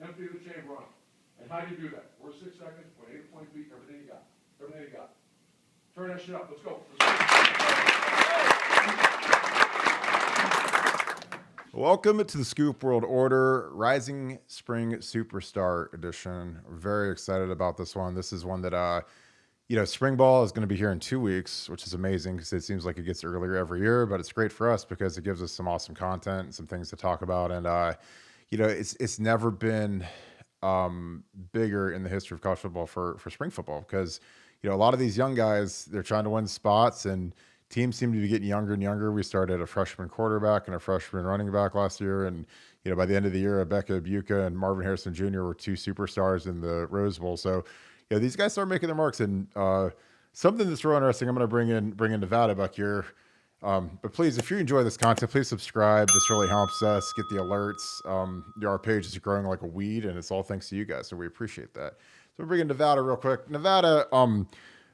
empty the chamber on them. And how do you do that? First 6 seconds, point A to point B, everything you got. Everything you got. Turn that shit up. Let's go. Welcome to the Scoop World Order Rising Spring Superstar Edition. We're very excited about this one. This is one that, spring ball is going to be here in 2 weeks, which is amazing because it seems like it gets earlier every year, but it's great for us because it gives us some awesome content and some things to talk about. And, it's never been bigger in the history of college football for spring football because, a lot of these young guys, they're trying to win spots and teams seem to be getting younger and younger. We started a freshman quarterback and a freshman running back last year. And, by the end of the year, Emeka Ebuka and Marvin Harrison Jr. were 2 superstars in the Rose Bowl. So, these guys start making their marks. And something that's real interesting, I'm going to bring in Nevada back here. But please, if you enjoy this content, please subscribe. This really helps us get the alerts. Our page is growing like a weed, and it's all thanks to you guys. So we appreciate that. So we're bringing Nevada real quick. Nevada,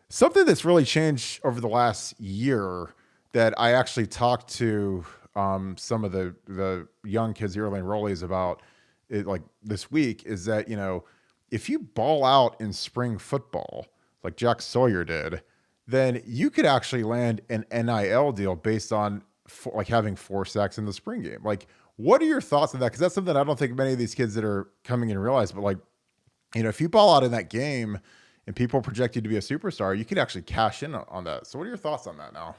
something that's really changed over the last year that I actually talked to some of the young kids, the early enrollees about it like this week is that, if you ball out in spring football, like Jack Sawyer did, then you could actually land an NIL deal based on having 4 sacks in the spring game. Like, what are your thoughts on that? Because that's something I don't think many of these kids that are coming in realize, but if you ball out in that game and people project you to be a superstar, you could actually cash in on that. So what are your thoughts on that now?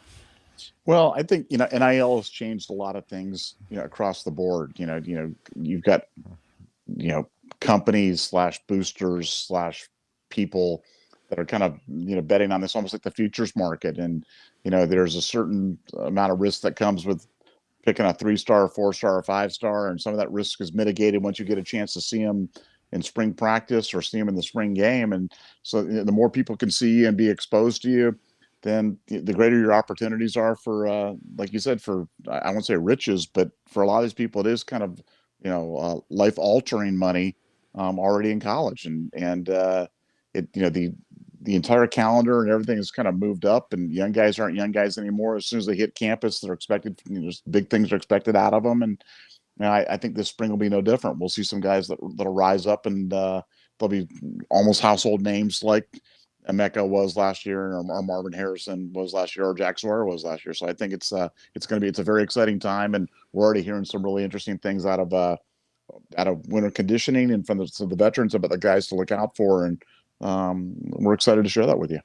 Well, I think, NIL has changed a lot of things, across the board. You've got, companies / boosters / people that are kind of, betting on this almost like the futures market. And, there's a certain amount of risk that comes with picking a 3-star, 4-star, or 5-star. And some of that risk is mitigated once you get a chance to see them in spring practice or see them in the spring game. And so the more people can see you and be exposed to you, then the greater your opportunities are for, like you said, for, I won't say riches, but for a lot of these people, it is kind of, life altering money already in college. And the entire calendar and everything has kind of moved up, and young guys aren't young guys anymore. As soon as they hit campus, they're expected, big things are expected out of them. And I think this spring will be no different. We'll see some guys that'll rise up, and they'll be almost household names like Emeka was last year, or Marvin Harrison was last year, or Jack Sawyer was last year. So I think it's a very exciting time, and we're already hearing some really interesting things out of winter conditioning and from the veterans about the guys to look out for, and we're excited to share that with you.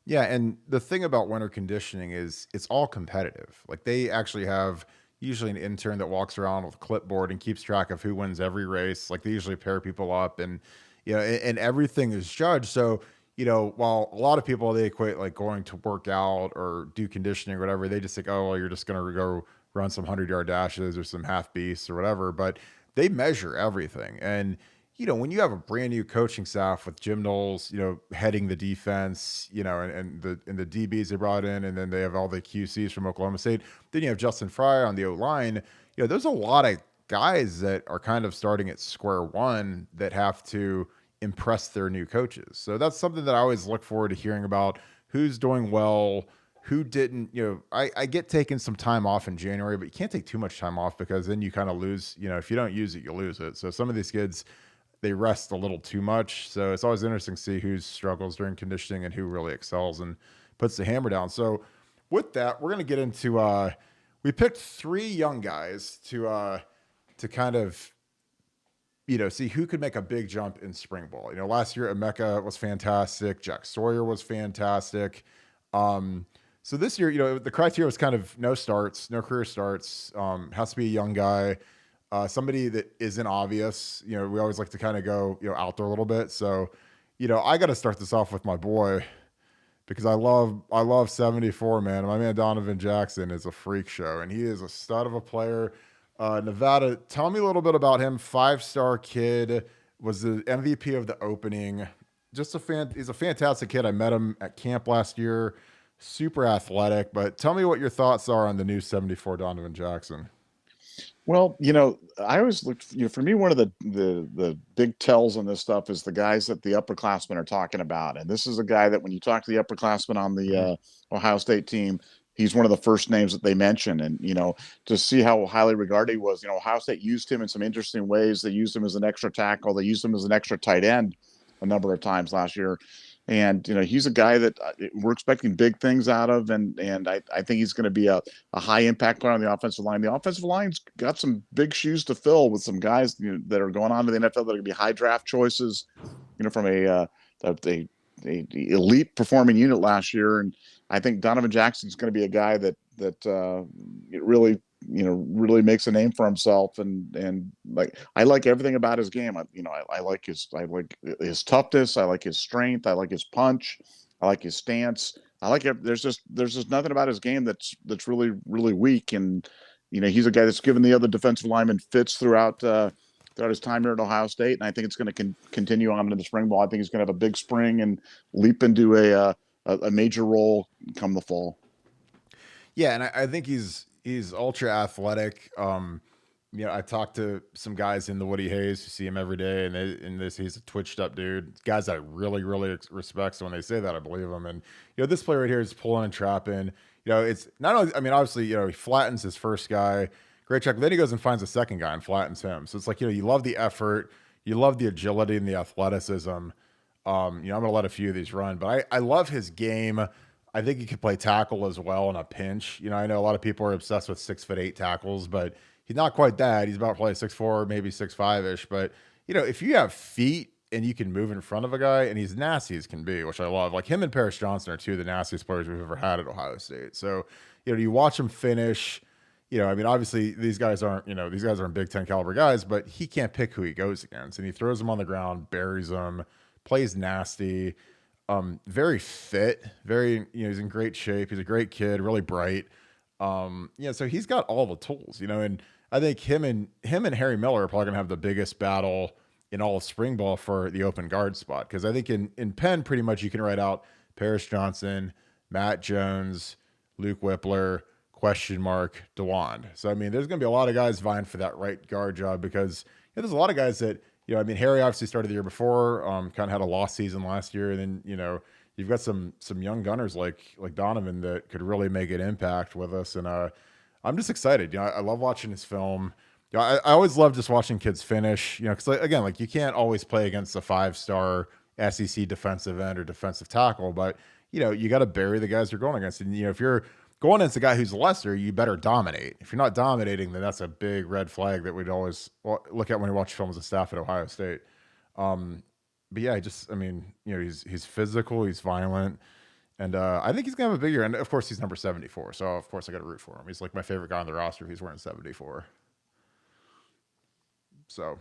Yeah, and the thing about winter conditioning is it's all competitive. Like, they actually have usually an intern that walks around with a clipboard and keeps track of who wins every race. Like, they usually pair people up, and and everything is judged. So, while a lot of people, they equate like going to work out or do conditioning or whatever, they just think, oh, well, you're just going to go run some 100-yard dashes or some half beasts or whatever. But they measure everything. And when you have a brand new coaching staff with Jim Knowles, heading the defense, and the DBs they brought in, and then they have all the QCs from Oklahoma State. Then you have Justin Fry on the O-line. There's a lot of guys that are kind of starting at square one that have to impress their new coaches. So that's something that I always look forward to hearing about: who's doing well, who didn't. I get taking some time off in January, but you can't take too much time off because then you kind of lose. If you don't use it, you lose it. So some of these kids, they rest a little too much. So it's always interesting to see who struggles during conditioning and who really excels and puts the hammer down. So with that, we're going to get into, we picked 3 young guys to kind of, see who could make a big jump in spring ball. Last year, Emeka was fantastic. Jack Sawyer was fantastic. So this year, the criteria was kind of no starts, no career starts, has to be a young guy. Somebody that isn't obvious. We always like to kind of go, out there a little bit. So, I got to start this off with my boy because I love 74, man. My man Donovan Jackson is a freak show, and he is a stud of a player. Nevada, tell me a little bit about him. 5-star kid, was the MVP of the opening. He's a fantastic kid. I met him at camp last year. Super athletic. But tell me what your thoughts are on the new 74 Donovan Jackson. Well, I always look, for me, one of the big tells on this stuff is the guys that the upperclassmen are talking about. And this is a guy that when you talk to the upperclassmen on the Ohio State team, he's one of the first names that they mention. And, to see how highly regarded he was, Ohio State used him in some interesting ways. They used him as an extra tackle. They used him as an extra tight end a number of times last year. And, he's a guy that we're expecting big things out of. And I think he's going to be a high impact player on the offensive line. The offensive line's got some big shoes to fill with some guys that are going on to the NFL that are going to be high draft choices, from a elite performing unit last year. And I think Donovan Jackson is going to be a guy that really makes a name for himself. And like, I like everything about his game. I like his toughness. I like his strength. I like his punch. I like his stance. I like it. There's just nothing about his game that's really really weak. And he's a guy that's given the other defensive linemen fits throughout his time here at Ohio State, and I think it's going to continue on into the spring ball. I think he's going to have a big spring and leap into a major role come the fall. Yeah, and I think he's ultra athletic. I talked to some guys in the Woody Hayes who see him every day, and he's a twitched up dude. Guys I really really respect. So when they say that, I believe them. And this player right here is pulling and trapping. It's not only. I mean, obviously, he flattens his first guy. Great check. Then he goes and finds a second guy and flattens him. So it's like, you love the effort, you love the agility and the athleticism. I'm going to let a few of these run, but I love his game. I think he could play tackle as well in a pinch. I know a lot of people are obsessed with 6'8" tackles, but he's not quite that. He's about probably 6'4", maybe 6'5" ish. But if you have feet and you can move in front of a guy, and he's nasty as can be, which I love. Like him and Paris Johnson are two of the nastiest players we've ever had at Ohio State. So you watch him finish. I mean, obviously these guys aren't Big Ten caliber guys, but he can't pick who he goes against, and he throws them on the ground, buries them, plays nasty, very fit, he's in great shape. He's a great kid, really bright. So he's got all the tools, and I think him and Harry Miller are probably gonna have the biggest battle in all of spring ball for the open guard spot. Cause I think in Penn, pretty much you can write out Paris Johnson, Matt Jones, Luke Whippler, question mark DeWand. So I mean, there's going to be a lot of guys vying for that right guard job because there's a lot of guys that I mean, Harry obviously started the year before, kind of had a lost season last year, and then you've got some young gunners like Donovan that could really make an impact with us, and I'm just excited. I love watching his film. I always love just watching kids finish. Because again, like you can't always play against a 5-star SEC defensive end or defensive tackle, but you got to bury the guys you're going against, and if you're going against a guy who's lesser, you better dominate. If you're not dominating, then that's a big red flag that we'd always look at when we watch films of staff at Ohio State. But yeah, he's physical, he's violent, and I think he's gonna have a big year. And of course, he's number 74, so of course I got to root for him. He's like my favorite guy on the roster. He's wearing 74. So,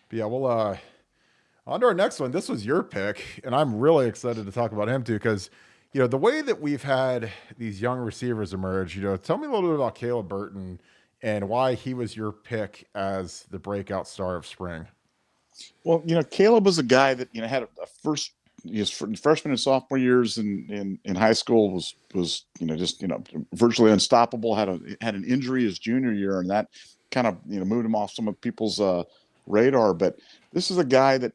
but yeah, we'll on to our next one. This was your pick, and I'm really excited to talk about him too because. The way that we've had these young receivers emerge, tell me a little bit about Caleb Burton and why he was your pick as the breakout star of spring. Well, Caleb was a guy that, had his freshman and sophomore years in high school was just virtually unstoppable. Had an injury his junior year, and that kind of moved him off some of people's radar. But this is a guy that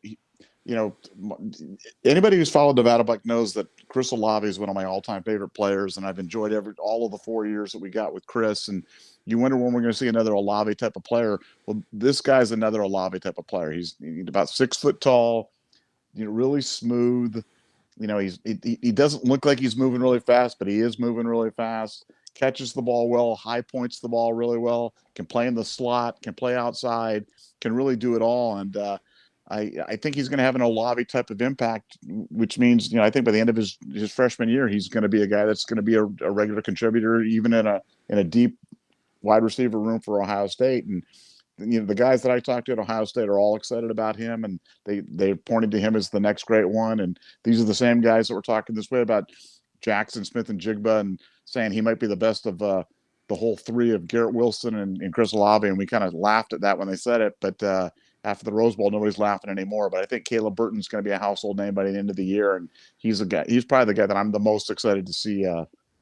anybody who's followed Nevada Buck knows that Chris Olave is one of my all-time favorite players, and I've enjoyed all of the 4 years that we got with Chris. And you wonder when we're going to see another Olave type of player. Well, this guy's another Olave type of player. He's about 6 foot tall, really smooth. He doesn't look like he's moving really fast, but he is moving really fast. Catches the ball well, high points the ball really well. Can play in the slot, can play outside, can really do it all. And I think he's going to have an Olave type of impact, which means, I think by the end of his freshman year, he's going to be a guy that's going to be a regular contributor, even in a deep wide receiver room for Ohio State. And, the guys that I talked to at Ohio State are all excited about him, and they pointed to him as the next great one. And these are the same guys that were talking this way about Jackson, Smith, and Jigba, and saying he might be the best of the whole three of Garrett Wilson and Chris Olave. And we kind of laughed at that when they said it, but after the Rose Bowl, nobody's laughing anymore. But I think Caleb Burton's going to be a household name by the end of the year, and he's probably the guy that I'm the most excited to see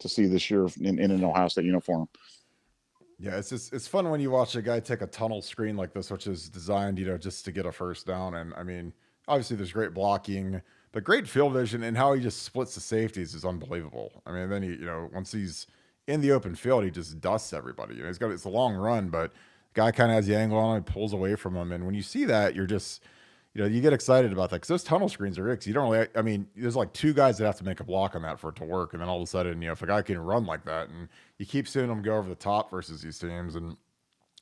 this year in an Ohio State uniform. Yeah, it's fun when you watch a guy take a tunnel screen like this, which is designed, just to get a first down. And I mean, obviously there's great blocking, but great field vision, and how he just splits the safeties is unbelievable. I mean, then he, once he's in the open field, he just dusts everybody. You know, it's a long run, but the guy kind of has the angle on him, pulls away from him. And when you see that, you're just, you know, you get excited about that because those tunnel screens are good. 'Cause you don't really, I mean, there's like two guys that have to make a block on that for it to work. And then all of a sudden, you know, if a guy can run like that and you keep seeing him go over the top versus these teams. And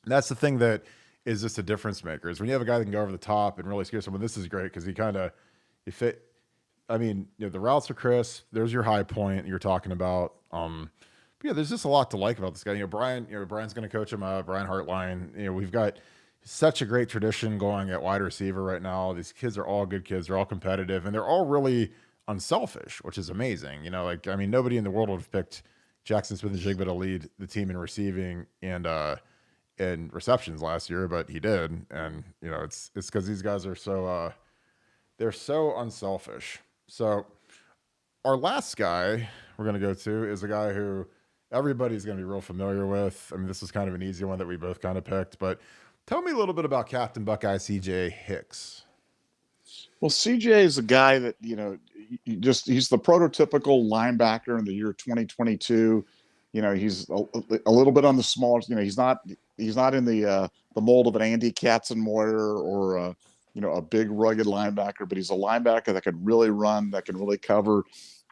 that's the thing that is just a difference maker is when you have a guy that can go over the top and really scare someone. This is great because he fit. I mean, you know, the routes are crisp. There's your high point you're talking about. But yeah, there's just a lot to like about this guy. You know, Brian's going to coach him. Brian Hartline. You know, we've got such a great tradition going at wide receiver right now. These kids are all good kids. They're all competitive, and they're all really unselfish, which is amazing. You know, like I mean, nobody in the world would have picked Jackson Smith-Njigba to lead the team in receiving and receptions last year, but he did. And you know, it's because these guys are so they're so unselfish. So our last guy we're going to go to is a guy who everybody's going to be real familiar with. I mean, this was kind of an easy one that we both kind of picked, but tell me a little bit about Captain Buckeye CJ Hicks. Well, CJ is a guy that, you know, he's the prototypical linebacker in the year 2022. You know, he's a little bit on the smaller, you know, he's not in the mold of an Andy Katzenmoyer or you know, a big rugged linebacker, but he's a linebacker that can really run, that can really cover,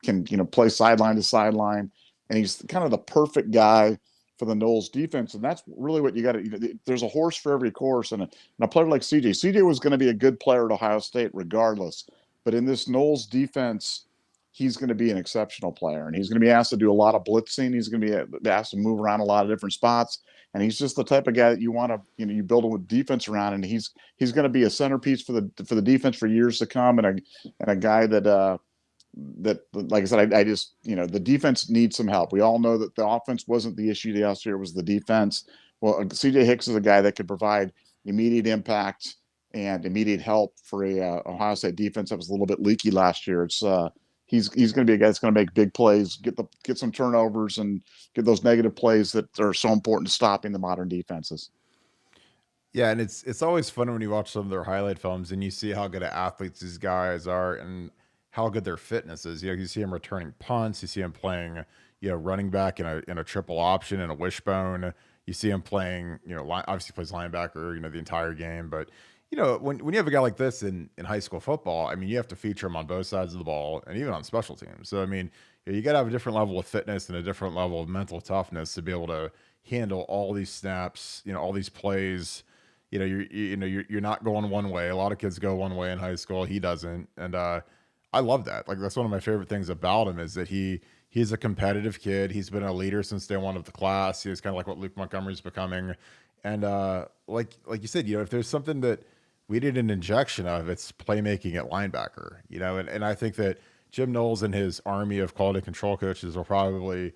can, you know, play sideline to sideline. And he's kind of the perfect guy for the Knowles defense. And that's really what you got to, you know, there's a horse for every course. And a player like CJ was going to be a good player at Ohio State regardless. But in this Knowles defense, he's going to be an exceptional player. And he's going to be asked to do a lot of blitzing. He's going to be asked to move around a lot of different spots. And he's just the type of guy that you want to, you know, you build a defense around. And he's going to be a centerpiece for the defense for years to come. And a guy that, like I said, I just, you know, the defense needs some help. We all know that the offense wasn't the issue last year, it was the defense. Well, CJ Hicks is a guy that could provide immediate impact and immediate help for a Ohio State defense that was a little bit leaky last year. It's he's going to be a guy that's going to make big plays, get some turnovers, and get those negative plays that are so important to stopping the modern defenses. Yeah, and it's always fun when you watch some of their highlight films and you see how good of athletes these guys are and how good their fitness is. You know, you see him returning punts, you see him playing, you know, running back in a triple option and a wishbone. You see him playing, you know, obviously plays linebacker, you know, the entire game. But you know, when you have a guy like this in high school football, I mean, you have to feature him on both sides of the ball and even on special teams. So I mean, you got to have a different level of fitness and a different level of mental toughness to be able to handle all these snaps, you know, all these plays. You know, you're not going one way. A lot of kids go one way in high school. He doesn't, and I love that. Like that's one of my favorite things about him is that he's a competitive kid. He's been a leader since day one of the class. He's kind of like what Luke Montgomery's becoming, and like you said, you know, if there's something that we did an injection of, it's playmaking at linebacker. You know, and I think that Jim Knowles and his army of quality control coaches will probably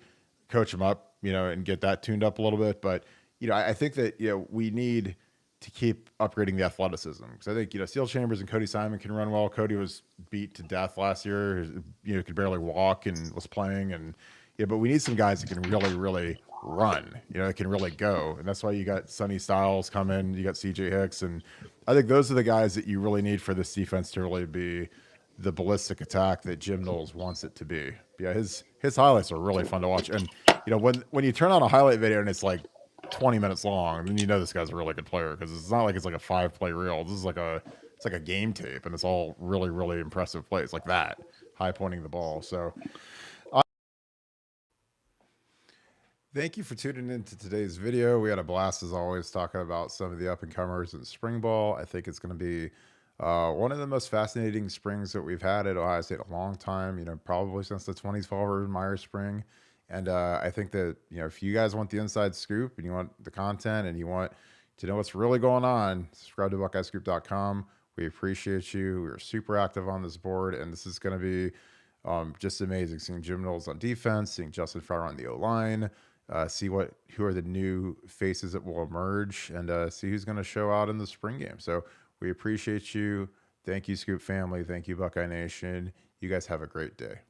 coach him up, you know, and get that tuned up a little bit. But you know, I think that you know we need to keep upgrading the athleticism because I think you know Steel Chambers and Cody Simon can run well. Cody was beat to death last year, you know, could barely walk and was playing, and yeah, but we need some guys that can really run, you know, that can really go, and that's why you got Sonny Styles coming, you got CJ Hicks, and I think those are the guys that you really need for this defense to really be the ballistic attack that Jim Knowles wants it to be. Yeah, his highlights are really fun to watch, and you know when you turn on a highlight video and it's like 20 minutes long, and then you know this guy's a really good player because it's not like it's like a 5-play reel. This is like it's like a game tape, and it's all really impressive plays like that, high pointing the ball. So thank you for tuning into today's video. We had a blast as always talking about some of the up and comers in spring ball. I think it's going to be one of the most fascinating springs that we've had at Ohio State in a long time, you know, probably since the 2012 Urban Meyer spring. And I think that, you know, if you guys want the inside scoop and you want the content and you want to know what's really going on, subscribe to BuckeyeScoop.com. We appreciate you. We're super active on this board, and this is going to be just amazing. Seeing Jim Knowles on defense, seeing Justin Farrar on the O-line, see who are the new faces that will emerge, and see who's going to show out in the spring game. So we appreciate you. Thank you, Scoop family. Thank you, Buckeye Nation. You guys have a great day.